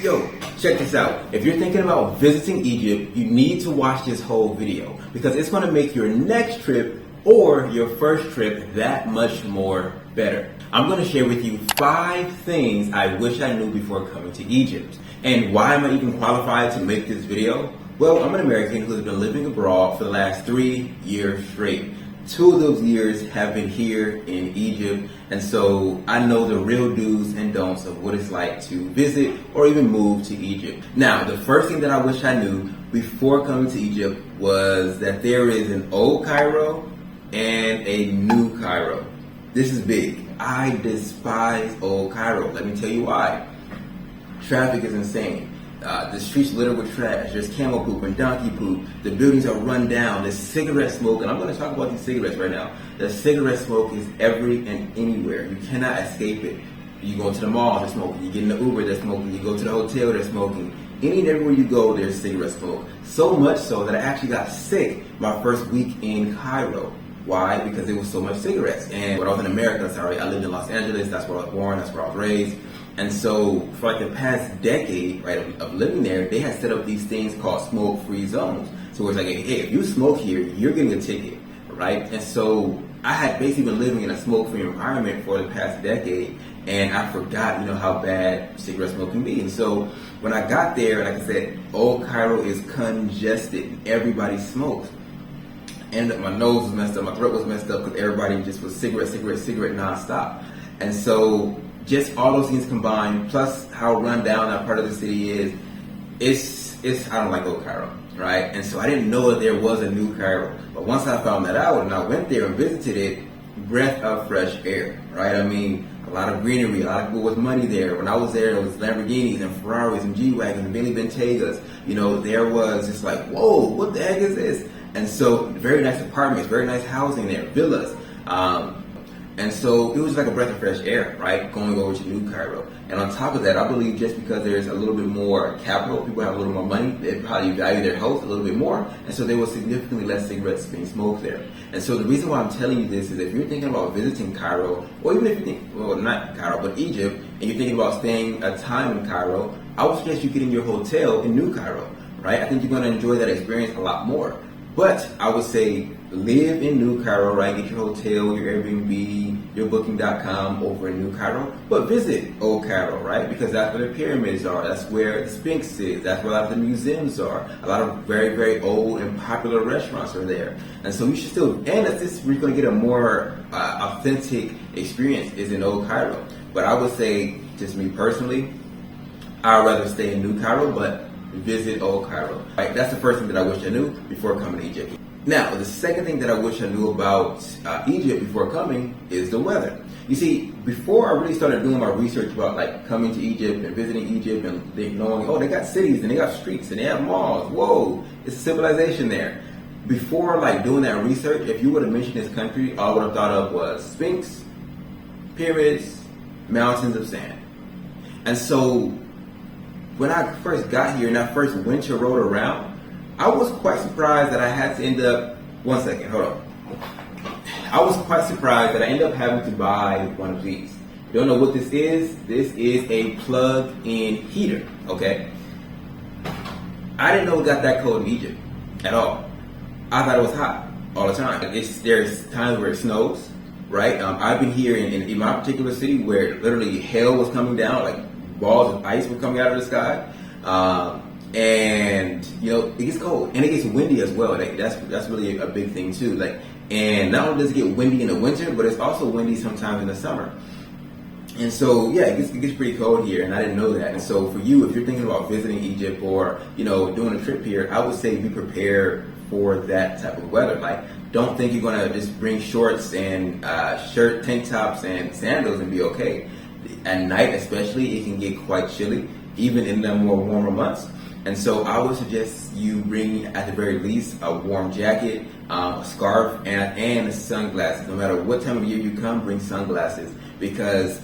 Yo, check this out. If you're thinking about visiting Egypt, you need to watch this whole video because it's going to make your next trip or your first trip that much more better. I'm going to share with you 5 things I wish I knew before coming to Egypt. And why am I even qualified to make this video? Well, I'm an American who has been living abroad for the last 3 years straight. 2 of those years have been here in Egypt, and so I know the real do's and don'ts of what it's like to visit or even move to Egypt. Now, the first thing that I wish I knew before coming to Egypt was that there is an old Cairo and a new Cairo. This is big. I despise old Cairo. Let me tell you why. Traffic is insane. The streets littered with trash. There's camel poop and donkey poop. The buildings are run down. There's cigarette smoke, and I'm going to talk about these cigarettes right now. The cigarette smoke is every and anywhere. You cannot escape it. You go to the mall, they're smoking. You get in the Uber, they're smoking. You go to the hotel, they're smoking. Any and everywhere you go, there's cigarette smoke. So much so that I actually got sick my first week in Cairo. Why? Because there was so much cigarettes. And when I was in America, I lived in Los Angeles. That's where I was born. That's where I was raised. And so for like the past decade, right, of living there, they had set up these things called smoke-free zones. So it's like, hey, if you smoke here, you're getting a ticket, right? And so I had basically been living in a smoke-free environment for the past decade, and I forgot, how bad cigarette smoke can be. And so when I got there, like I said, old Cairo is congested. Everybody smokes. And my nose was messed up, my throat was messed up because everybody just was cigarette nonstop. And so just all those things combined, plus how run down that part of the city is, it's I don't like old Cairo, right? And so I didn't know that there was a new Cairo. But once I found that out and I went there and visited it, breath of fresh air, right? I mean, a lot of greenery, a lot of people with money there. When I was there was Lamborghinis and Ferraris and G-Wagons and Bentley Bentegas. There was just like, whoa, what the heck is this? And so very nice apartments, very nice housing there, villas. And so it was like a breath of fresh air, right? Going over to New Cairo. And on top of that, I believe just because there's a little bit more capital, people have a little more money, they probably value their health a little bit more. And so there was significantly less cigarettes being smoked there. And so the reason why I'm telling you this is if you're thinking about visiting Cairo, or even if you think, well, not Cairo, but Egypt, and you're thinking about staying a time in Cairo, I would suggest you get in your hotel in New Cairo, right? I think you're going to enjoy that experience a lot more. But I would say live in New Cairo, right? Get your hotel, your Airbnb, your booking.com over in New Cairo. But visit Old Cairo, right? Because that's where the pyramids are. That's where the Sphinx is. That's where a lot of the museums are. A lot of very, very old and popular restaurants are there. And so you should still, and that's just where you're going to get a more authentic experience is in Old Cairo. But I would say, just me personally, I'd rather stay in New Cairo, but visit Old Cairo. Right, that's the first thing that I wish I knew before coming to Egypt. Now, the second thing that I wish I knew about Egypt before coming is the weather. You see, before I really started doing my research about like coming to Egypt and visiting Egypt and knowing, oh, they got cities and they got streets and they have malls. Whoa, it's a civilization there. Before like doing that research, if you would have mentioned this country, all I would have thought of was Sphinx, pyramids, mountains of sand. And so when I first got here and that first winter rolled around, I was quite surprised that I had to end up, one second, hold on. I was quite surprised that I ended up having to buy one of these. You don't know what this is? This is a plug-in heater, okay? I didn't know it got that cold in Egypt at all. I thought it was hot all the time. There's times where it snows, right? I've been here in my particular city where literally hell was coming down, like balls of ice were coming out of the sky, and it gets cold and it gets windy as well. Like that's really a big thing too. Like, and not only does it get windy in the winter, but it's also windy sometimes in the summer. And so yeah, it gets pretty cold here, and I didn't know that. And so for you, if you're thinking about visiting Egypt or doing a trip here, I would say be prepared for that type of weather. Like, don't think you're gonna just bring shorts and shirt, tank tops, and sandals and be okay. At night especially, it can get quite chilly, even in the more warmer months. And so I would suggest you bring, at the very least, a warm jacket, a scarf, and sunglasses. No matter what time of year you come, bring sunglasses, because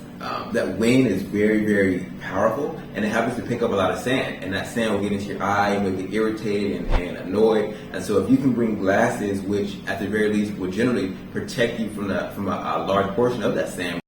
that wind is very, very powerful, and it happens to pick up a lot of sand, and that sand will get into your eye and you'll get irritated and annoyed. And so if you can bring glasses, which at the very least will generally protect you from a large portion of that sand.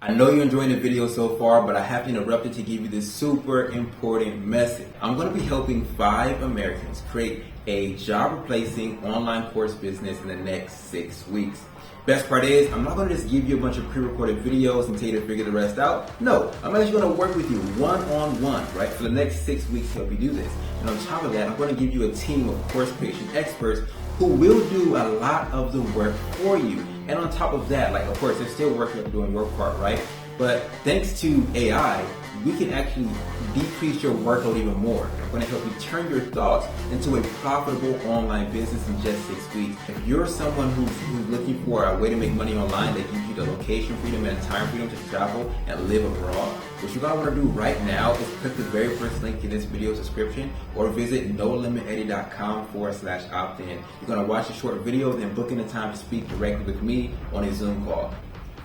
I know you're enjoying the video so far, but I have to interrupt it to give you this super important message. I'm going to be helping 5 Americans create a job replacing online course business in the next 6 weeks. Best part is, I'm not going to just give you a bunch of pre-recorded videos and tell you to figure the rest out. No, I'm actually going to work with you one-on-one, right? For the next 6 weeks to help you do this. And on top of that, I'm going to give you a team of course creation experts who will do a lot of the work for you. And on top of that, like, of course, there's still work you're doing your part, right? But thanks to AI, we can actually decrease your workload even more. I'm going to help you turn your thoughts into a profitable online business in just 6 weeks. If you're someone who's looking for a way to make money online that gives you the location freedom and time freedom to travel and live abroad, what you're going to want to do right now is click the very first link in this video's description or visit nolimiteddy.com/opt-in. You're going to watch a short video, then book in a time to speak directly with me on a Zoom call.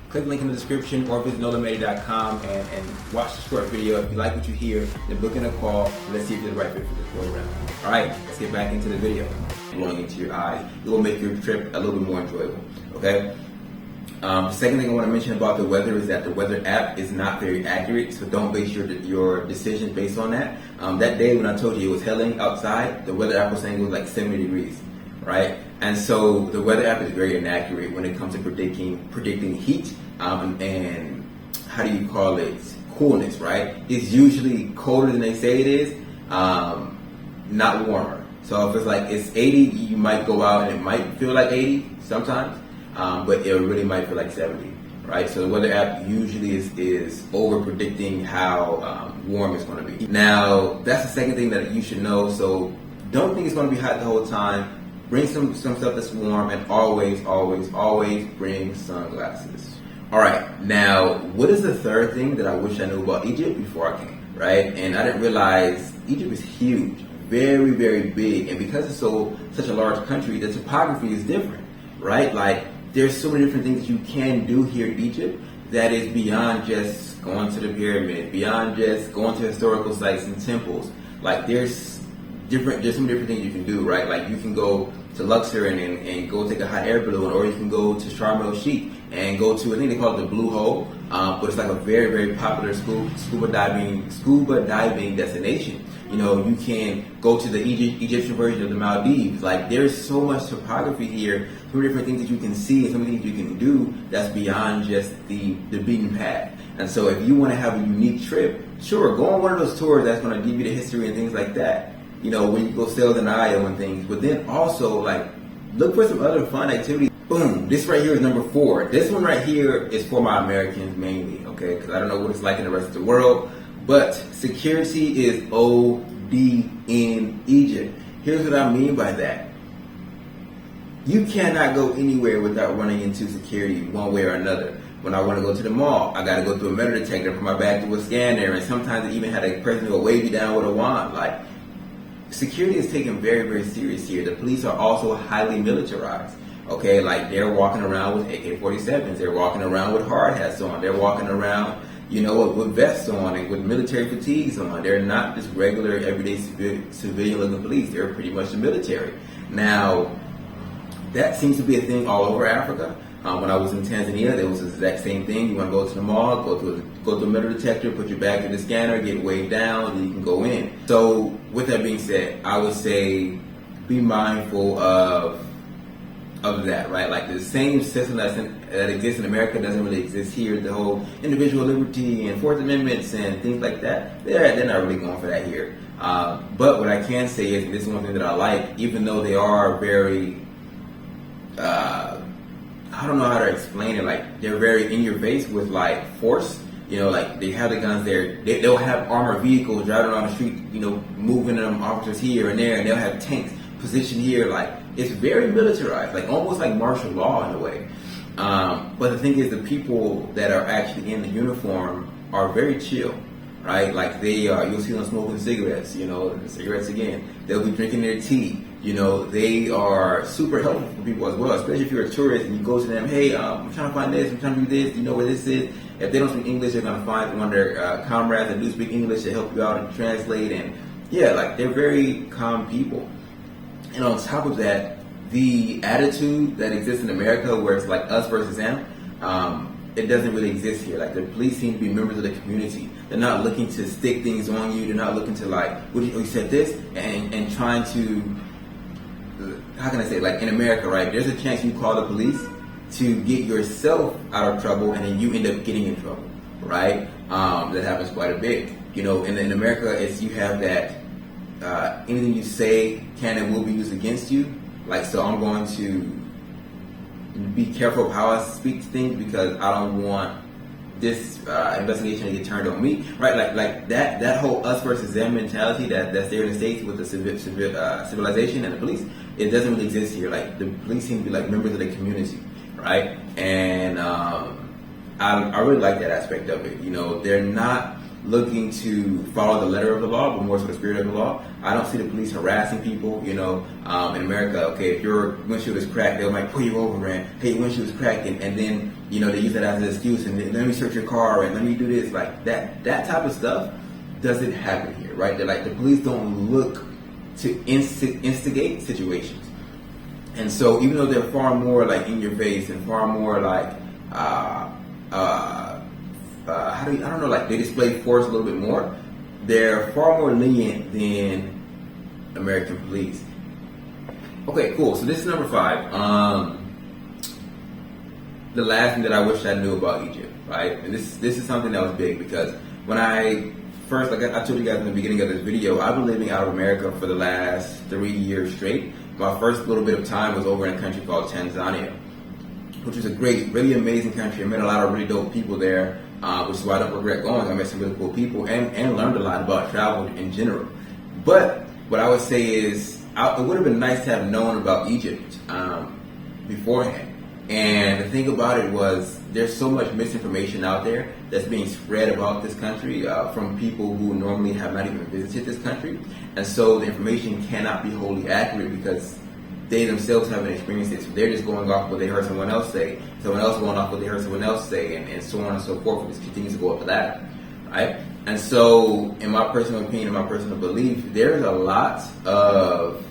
Click the link in the description or visit nolimiteddy.com and watch the short video. If you like what you hear, then book in a call and let's see if you're the right fit for this program. All right, let's get back into the video. Blowing into your eyes. It will make your trip a little bit more enjoyable, okay? The second thing I want to mention about the weather is that the weather app is not very accurate, so don't base your decision based on that. That day when I told you it was hailing outside, the weather app was saying it was like 70 degrees, right? And so the weather app is very inaccurate when it comes to predicting heat and how do you call it, coolness, right? It's usually colder than they say it is, not warmer. So if it's like it's 80, you might go out and it might feel like 80 sometimes, but it really might feel like 70, right? So the weather app usually is over predicting how warm it's going to be. Now, that's the second thing that you should know. So don't think it's going to be hot the whole time. Bring some stuff that's warm, and always bring sunglasses. All right, now, what is the third thing that I wish I knew about Egypt before I came, right? And I didn't realize Egypt is huge, very, very big. And because it's such a large country, the topography is different, right? Like, there's so many different things you can do here in Egypt that is beyond just going to the pyramids, beyond just going to historical sites and temples. Like, there's some different things you can do, right? Like, you can go to Luxor and go take a hot air balloon, or you can go to Sharm el Sheikh and go to, I think they call it the Blue Hole, but it's like a very, very popular scuba diving destination. You know, you can go to the Egyptian version of the Maldives. Like, there's so much topography here, so many different things that you can see and so many things you can do that's beyond just the beaten path. And so if you want to have a unique trip, sure, go on one of those tours that's going to give you the history and things like that. You know, when you go sail the Nile and things, but then also, like, look for some other fun activities. Boom, this right here is number 4. This one right here is for my Americans mainly, okay, because I don't know what it's like in the rest of the world, but security is OD in Egypt. Here's what I mean by that. You cannot go anywhere without running into security one way or another. When I want to go to the mall, I got to go through a metal detector, put my bag through a scanner, and sometimes they even had a person who will wave you down with a wand. Like, security is taken very, very serious here. The police are also highly militarized. Okay, like, they're walking around with AK-47s. They're walking around with hard hats on. They're walking around, you know, with vests on and with military fatigues on. They're not just regular, everyday civilian-looking police. They're pretty much the military. Now, that seems to be a thing all over Africa. When I was in Tanzania, there was the exact same thing. You want to go to the mall, go to a metal detector, put your bag in the scanner, get waved down, and you can go in. So, with that being said, I would say be mindful of that, right? Like, the same system that exists in America doesn't really exist here. The whole individual liberty and Fourth Amendments and things like that, they're not really going for that here. But what I can say is, and this is one thing that I like, even though they are very, I don't know how to explain it, like, they're very in your face with, like, force. You know, like, they have the guns there. They'll have armored vehicles driving around the street, you know, moving them officers here and there, and they'll have tanks positioned here. Like, it's very militarized, like, almost like martial law in a way. But the thing is, the people that are actually in the uniform are very chill, right? Like, you'll see them smoking cigarettes, you know, cigarettes again. They'll be drinking their tea. You know, they are super helpful for people as well, especially if you're a tourist and you go to them, hey, I'm trying to find this, I'm trying to do this, you know where this is. If they don't speak English, they're going to find one of their comrades that do speak English to help you out and translate. And yeah, like, they're very calm people. And on top of that, the attitude that exists in America where it's like us versus them, it doesn't really exist here. Like the police seem to be members of the community. They're not looking to stick things on you. They're not looking to like, you said this, and trying to, how can I say, like in America, right? There's a chance you call the police to get yourself out of trouble, and then you end up getting in trouble, right? That happens quite a bit. You know, in America, it's you have that anything you say can and will be used against you. Like, so I'm going to be careful of how I speak to things because I don't want this investigation to get turned on me, right? Like that whole us versus them mentality that's there in the States with the civilization and the police, it doesn't really exist here. Like the police seem to be like members of the community, right? And I really like that aspect of it. You know, they're not looking to follow the letter of the law, but more so the spirit of the law. I don't see the police harassing people. You know, in America, okay, if your windshield is cracked, they might pull you over and, hey, your windshield is cracked, and then, you know, they use that as an excuse and then, let me search your car and let me do this. Like that type of stuff doesn't happen here, right? They're like, the police don't look to instigate situations. And so even though they're far more like in your face and far more like, I don't know, like they display force a little bit more, they're far more lenient than American police. Okay, cool. So this is number 5. The last thing that I wish I knew about Egypt, right? And this is something that was big because when I first, like I told you guys in the beginning of this video, I've been living out of America for the last 3 years straight. My first little bit of time was over in a country called Tanzania, which is a great, really amazing country. I met a lot of really dope people there, which is why I don't regret going. I met some really cool people and learned a lot about travel in general. But what I would say is, it would have been nice to have known about Egypt beforehand. And the thing about it was, there's so much misinformation out there that's being spread about this country from people who normally have not even visited this country. And so the information cannot be wholly accurate because they themselves haven't experienced it. So they're just going off what they heard someone else say, someone else going off what they heard someone else say, and so on and so forth. It just continues to go up the ladder, right? And so, in my personal opinion, in my personal belief, there's a lot of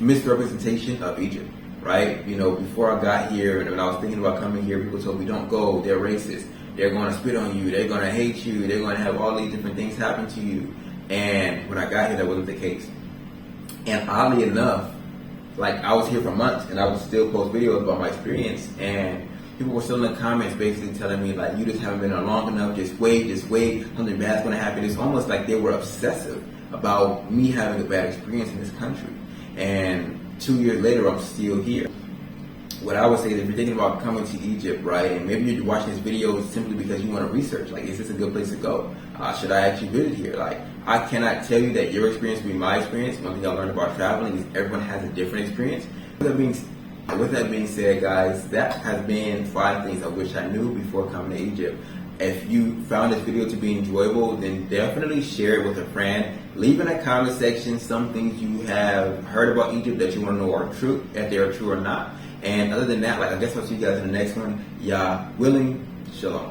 misrepresentation of Egypt, right? You know, before I got here, and when I was thinking about coming here, people told me, don't go, they're racist, they're going to spit on you, they're going to hate you, they're going to have all these different things happen to you. And when I got here, that wasn't the case. And oddly enough, like I was here for months and I would still post videos about my experience, and people were still in the comments basically telling me like, you just haven't been on long enough, just wait, something bad's going to happen. It's almost like they were obsessive about me having a bad experience in this country. And 2 years later, I'm still here. What I would say is, if you're thinking about coming to Egypt, right, and maybe you're watching this video simply because you want to research, like, is this a good place to go? Should I actually visit here? Like, I cannot tell you that your experience will be my experience. One thing I learned about traveling is everyone has a different experience. With that being said, guys, that has been 5 things I wish I knew before coming to Egypt. If you found this video to be enjoyable, then definitely share it with a friend. Leave in the comment section some things you have heard about Egypt that you want to know are true, if they are true or not. And other than that, like, I guess I'll see you guys in the next one. Yah willing, shalom.